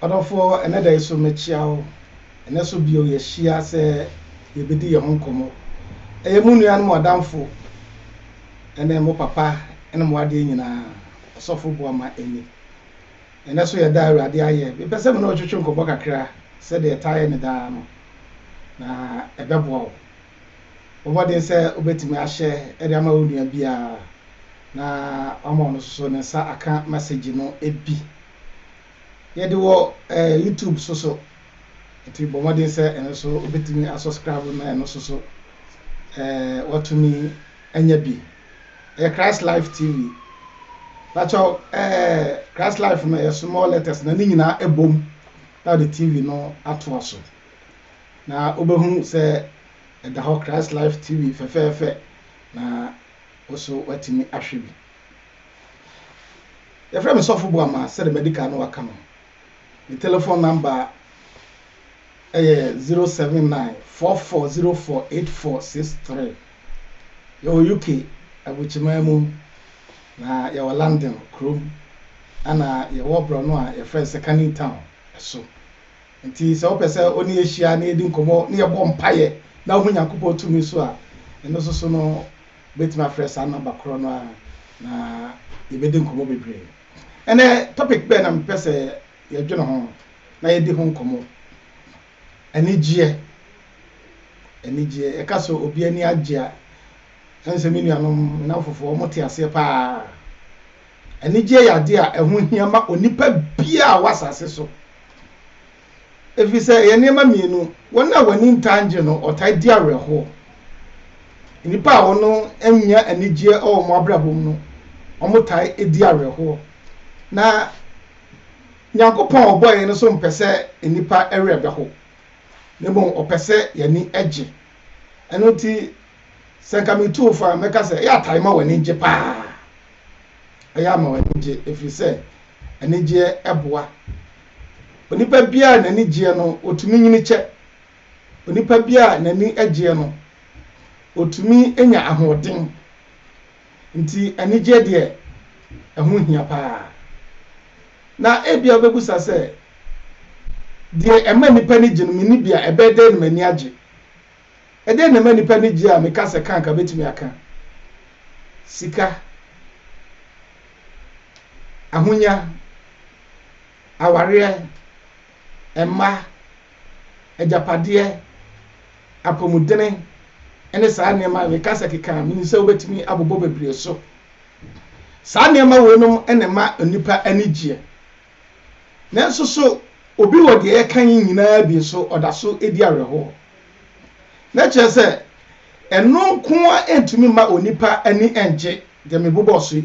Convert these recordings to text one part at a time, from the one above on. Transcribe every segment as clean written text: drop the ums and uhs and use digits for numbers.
Odofo another so mechiao ene so bio ye hia se ye bedi ye ho nkomo eye mu nuan mo adamfo ene mo papa ene mo ade nyina sofo boama eni ene so ye da awade aye be pese mo na otwetwe nkobo kakra se de taye ne da no na ebebo obode se obetimi ahye ede ama onua bia na omo no so ne sa aka message no ebi yede wo YouTube so enti bomode se ene so obetimi subscribe na ene so watumi anya bi Christ Life TV that's all Christ Life no small letters na nyina ebom na the TV no ato so na obehu se the whole Christ Life TV fefefe na also watimi ahwe bi your friend sofo boama said the medical no waka no the telephone number 07944048463 yo UK abuchimamu na yo London Chrome ana yo bro no a your friend second town so nti se opese oni ehia na edi nkomo na ye bo mpaye na hu Nyankopɔ tumi so a eno so no betima fresh number kro no a na ye bedi nkomo bebre ene topic be na mpese ye dwene ho na ye di ho nkomo anigye e ka so obi ani agye a ense menu anom na fofo mote ase pa anigye ya de a eho hia ma onipa bia wasase so efise ye nema mienu wona wani ntanje no otai di areho onipa wono anya anigye o mo abrabom no omotai edi areho na Nyankopɔn oboye no so mpese enipa ewrebe ho nemo opese yani eje eno ti senkamitu fa meka se ya taima wani nje pa aya ma wani nje efise anigye eboa onipa bia na anigye no otumi nyini che onipa bia na ni eje no otumi enya ahoden nti anigye de ehu hia pa na ebia obebusa se de ema nipa ni gye no mini bia ebede no mani age ede na ema nipa ni gye a meka se kanka betimi aka sika ahunya aware emma ejapade apomudene ene saa nema meka se keka mini se obetimi abobo bebre so saa nema wonum ene ma nipa ani gye na so obi wo de kan nyina bi so odaso edi areho na chese eno nko a entumi ma onipa ani enje de me bobo so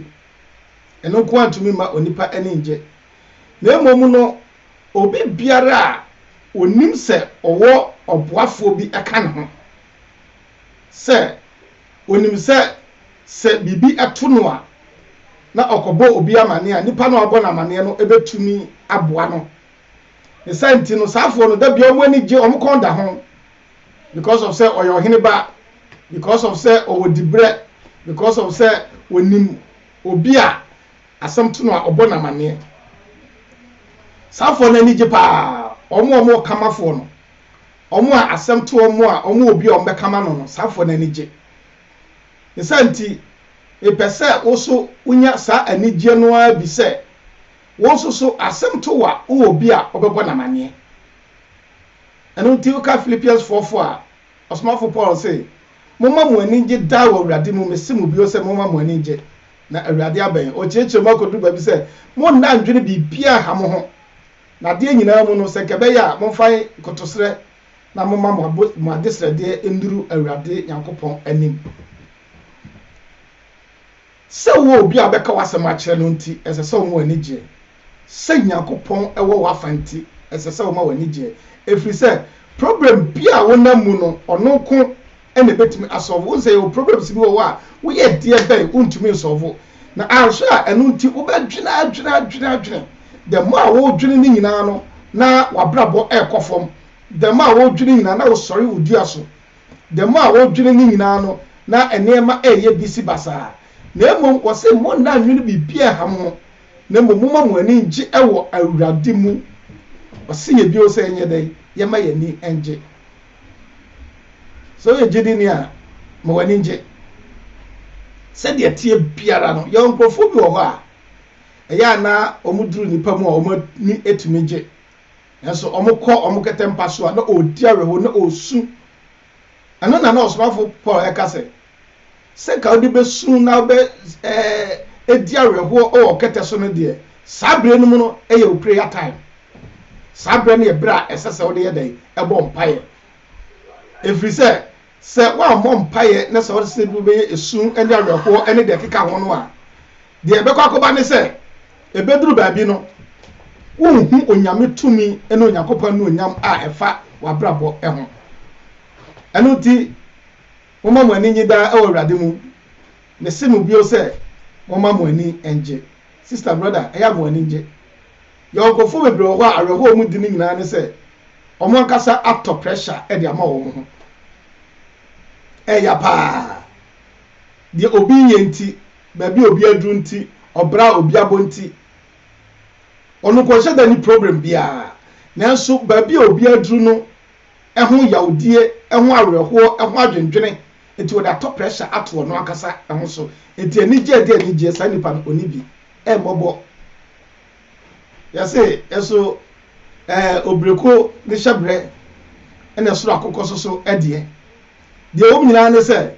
eno nko a entumi ma onipa ani enje na emom no obi biara onim se owo oboafo bi aka ne ho se onim se bibi ato no a na okobo obi amane a nipa no abo na amane no ebetumi aboa no esanti no safo no da bia omo ani je omo konda ho because of say oyo hene ba because of say owodibre because of say onim obi a asam to no a obo na amane safo no ani je pa omo kamafo no omo a asam to omo a omo obi o mbekama no safo no ani je esanti epese oso unya sa anigye no a bi se wonso so asem to wa obi a obebo na mane eno ti uka Philippians 4:4 a osmafo Paul say momma mo anigye da wa awurade mu mesimu bi o se momma mo anigye na awurade aben o cheche makodu ba bi se mo na ndwene bibia ha mo ho na de nyina mu no se kebe ya mo fai kotosre na momma mo adesre de enduru awurade Nyankopɔn anim se wo obi a beka wasem a kire no nti ese se wo anigye se Nyankopɔn ewo wafanti ese se wo ma wanigye efri se problem bia wona mu no ono ko ene betimi asolve wo say your problems bi wo a wo ye de be untumi solve na ahwe a eno nti wo ba dwena the more wo dwene ni nyina no na wabrabo ekofom the more wo dwene nyina na wo sori wo dia so the more wo dwene ni nyina no na enema eye bisi basa na emom wose mo na nwene bibia ha mo na emom mo ani ngi ewo awurade mu ɔsi yɛ bio sɛ nyɛ dɛ yɛma yɛ ni ɛngye so yɛ gyidi ni a ma w'ani ngye sɛdeɛ tie biara no yɛ nkurɔfoɔ bi wɔ hɔ a ɛyɛ ana ɔmo duru nipa mu a ɔmo ni etumi gye ɛnso ɔmo kɔ ɔmo kɛtɛ mpa so a na ɔdi awerɛho na ɔsu ɛno na ɔsomafo Paul ɛka sɛ ka ɔde bɛsu na ɔbɛ edi awerɛho ɔwɔ kɛtɛ so no deɛ saa bere no mu no ɛyɛ o prayer time saa bere no yɛ bere a ɛsɛ sɛ ɔde yɛ dɛ ɛbɔ mpaeɛ efiri sɛ wɔammɔ mpaeɛ na sɛ ɔde sɛ bi bɛyɛ esu ɛne awerɛho ɛne deɛ keka ho no a deɛ ɛbɛkɔ akɔba ne sɛ ɛbɛduru baabi no wonhu onyame tumi ɛne onyankopɔn ne onyam a ɛfa wabrabɔ ɛho ɛno nti moma mo ani nyi daa ɛwɔ Awurade mu ne se mu bio sɛ moma mo ani ɛngye sister brother ɛyɛ mo ani ngye yɛ ɔkɔfo bebree wɔ hɔ a awerɛhoɔ mu di ne nyinaa ne sɛ ɔmo ankasa atɔ pressure ɛde ama wɔn ho ɛyɛ paa deɛ obi yɛ nti baabi obi aduru nti ɔbra obi abɔ nti ɔno kɔhyɛ da ni problem biara nanso baabi obi aduru no ɛho yawdie ɛho awerɛhoɔ ɛho adwendwene nti wɔde atɔ pressure ato ɔno ankasa ɛho so nti anigye saa nipa no oni bi ɛmmɔbɔ yɛse ɛso obreko ne hyɛbrɛ ɛna ɛsoro akokɔ so ɛdeɛ deɛ wɔn nyinaa ne sɛ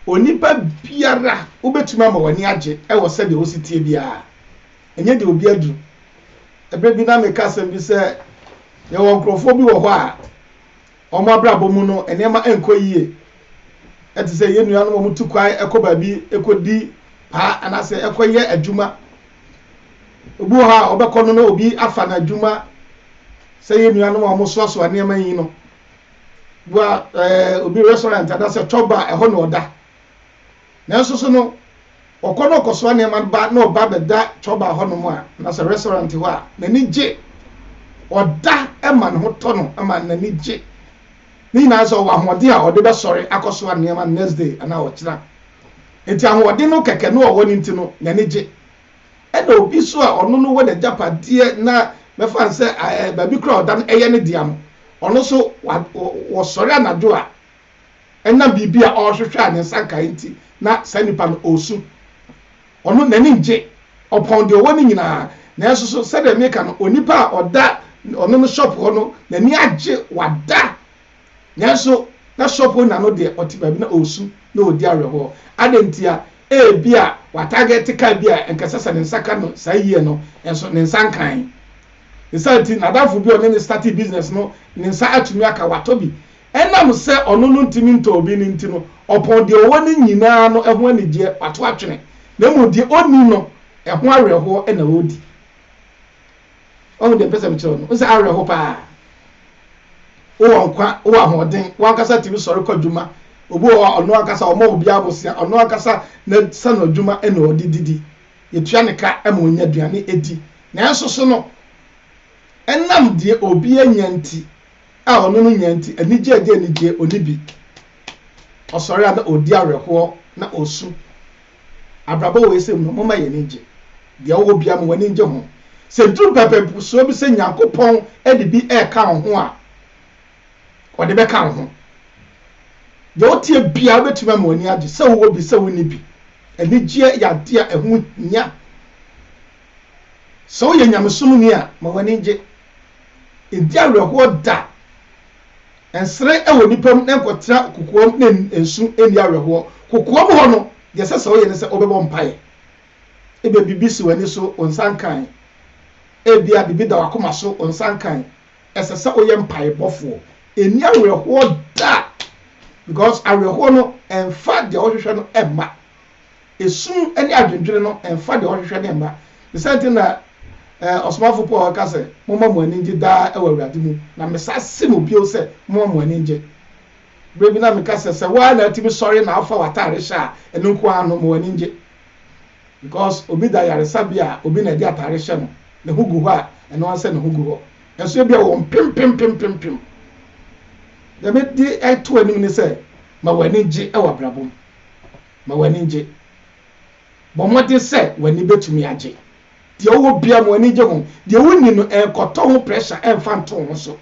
onipa biara wobɛtumi ama w'ani agye ɛwɔ sɛdeɛ wosi tie biara ɛnyɛ deɛ obi aduru ɛbɛrɛ bi na meka asɛm bi sɛ yɛwɔ nkurɔfoɔ bi wɔ hɔ a ɔmo abrabɔ mu no nneɛma ɛnkɔ yie ɛte sɛ yɛn nua no wɔn tu kwan ɛkɔ baabi ɛkɔdi paa anaasɛ ɛkɔyɛ adwuma obi wɔ hɔ a ɔbɛkɔ no na obi afa n'adwuma sɛ yɛn nua no wɔn soasoa nneɛma yi no bua obi restaurant adasɛ tɔba ɛhɔ na ɔda nanso so no ɔkɔ no ɔkɔsoa nneɛma ba na ɔba bɛda tɔba hɔ no mu a na sɛ restaurant hɔ a n'ani gye ɔda ɛma ne ho tɔ no ɛma n'ani gye ne nyinaa sɛ ɔwɔ ahoɔden a ɔde bɛsɔre akɔsoa nneɛma next day anaa ɔkyena nti ahoɔden no kɛkɛ no ɔwɔ ne nti no n'ani gye ɛna obi so a ɔno no wɔ n'agyapadeɛ na mɛfa sɛ baabi kora ɔda no ɛyɛ ne dea no ɔno so wɔsɔre anadwo a ɛnam biribi a ɔrehwehwɛ a ne nsa nkae nti na saa nipa no ɔsu ɔno n'ani ngye ɔpɔn deɛ ɔwɔ ne nyinaa nanso so sɛdeɛ meka no onipa a ɔda ɔno no shop hɔ no n'ani agye wada nanso na shop hɔ na no deɛ ɔte baabi na ɔsu na ɔdi awerɛhoɔ adanti a ebi a watarget ka bi a nkasa sɛ ne nsa ka no saa yie no nso ne nsa nkan ne nsa nti nadafo bi ɔne ne start business no ne nsa atumi aka watɔ bi ɛnam sɛ ɔno no ntimi ntɔ obi ne nti no ɔpɔn deɛ ɔwɔ ne nyinaa no ɛho anigyeɛ wato atwene na mu deɛ ɔni no ɛho awerɛhoɔ ɛna ɔdi ɔmo deɛ mpɛsɛ mekyerɛ no nsa awerɛhoɔ paa ɔwɔ nkwa ɔwɔ ahoɔden wankasa timi sɔre kɔ dwuma obi wɔ ɔno ankasa ɔmo obi abosia ɔno ankasa na sanu adwuma ɛna ɔde didi yɛtua ne ka ɛma onya aduane edi nanso so no ɛnam deɛ obi anya nti a ɔno no nya nti anigye ade anigye oni bi ɔsɔre a na ɔdi awerɛhoɔ na ɔsu abrabɔ wɔ esem no moma yɛ nigye deɛ ɔwɔ bia mo wani ngye ho sɛ duru pɛpɛ so bi sɛ Nyankopɔn ɛde bi ɛka ho a ɔde bɛka ho deɛ ɔtie bia wobɛtumi ama w'ani agye sɛ wowɔ bi sɛ wonni bi anigyeɛ yɛ ade a ɛho nya sɛ woyɛ nyamesom ni a ma w'ani ngye ɛdi awerɛhoɔ da ɛnsere ɛwɔ nipa mu na nkɔtena kokoam na nsu ɛni awerɛhoɔ kokoam hɔ no deɛ sɛ woyɛ ne sɛ wobɛbɔ mpaeɛ ebe bibi si w'ani so nsa nkan ebia bibi da wakoma so nsa nkan ɛsɛ sɛ woyɛ mpaebɔfoɔ ɛni awerɛhoɔ da because awerɛhoɔ no ɛmfa deɛ ɔhwehwɛ no ɛmma esum ɛne adwendwene no ɛmfa deɛ ɔhwehwɛ no ɛmma bisɛnti na ɔsomafo Paul ɔka sɛ moma mo ani ngye daa ɛwɔ Awurade mu na mesa se mo bio sɛ moma mo ani ngye bere bi na meka sɛ waa na atimi sɔre na afa watare hyɛ a ɛno nko ano mo ani ngye because obi da yaresa bi a obi na ɛde atare hyɛ no ne ho gu hɔ a ɛno ansɛ ne ho gu hɔ ɛso bi a wɔn pem dɛmɛ di ɛto anim ne sɛ ma w'ani ngye ɛwɔ abrabɔ mu ma w'ani ngye bɔ mmɔden sɛ w'ani bɛtumi agye de wo bia mo ani gye ho de woni no enkoto ho pressure emfa nto ho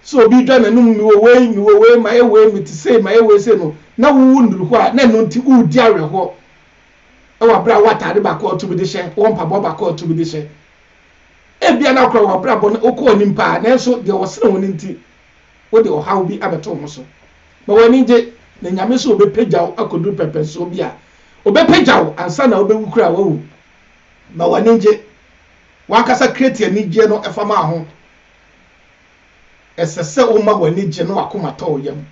so obi dwa nanum mi wo we ma ewe mi ti say ma ewe say no na wo nduru ho a na no nti u di awe ho e wa bra watade ba ko to bi de hye wo mpa bo ba ko to bi de hye e bia na kro wa bra bo na okọ nimpa na enso de wo sene woni nti wo de ohaw bi abeto ho so ma woni gye na nyame so obepagyaw akodu pepe so bi a obepagyaw ansa na obewukura wawu ma woni gye wakasa create ani gye no efama ho esese o ma wani gye no akoma to yam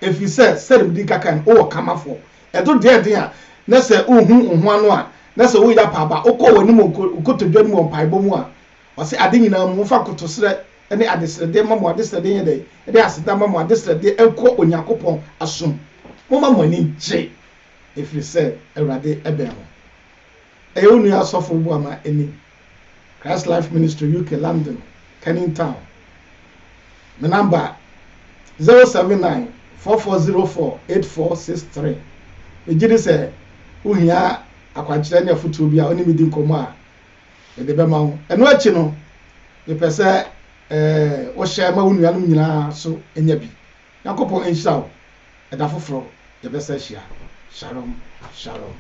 efi se di kakan o kamafo edo de a na se ohun anu a na se wo ya pa ba okọ wani mo ukotodwa ni mo mpaebo mu a o se ade nyina mo fa kotosre ene adesrede ma mo adesrede ye de ede aseda ma mo adesrede enko Onyankopon asom mo ma mo ni gye efi se Awurade ebe ho eyonu asofo bu ama eni Christ Life Ministry UK London Canning Town. My number 079-4404-8463. Ejiri se uhia akwankyere ne afutu bi a oni mi di nkomo a e de be ma ho. Eno achi no me pese wo share ma wonu anum nyina so enya bi. Yakopon enhira wo. E da foforo ye be se hia. Shalom. Shalom.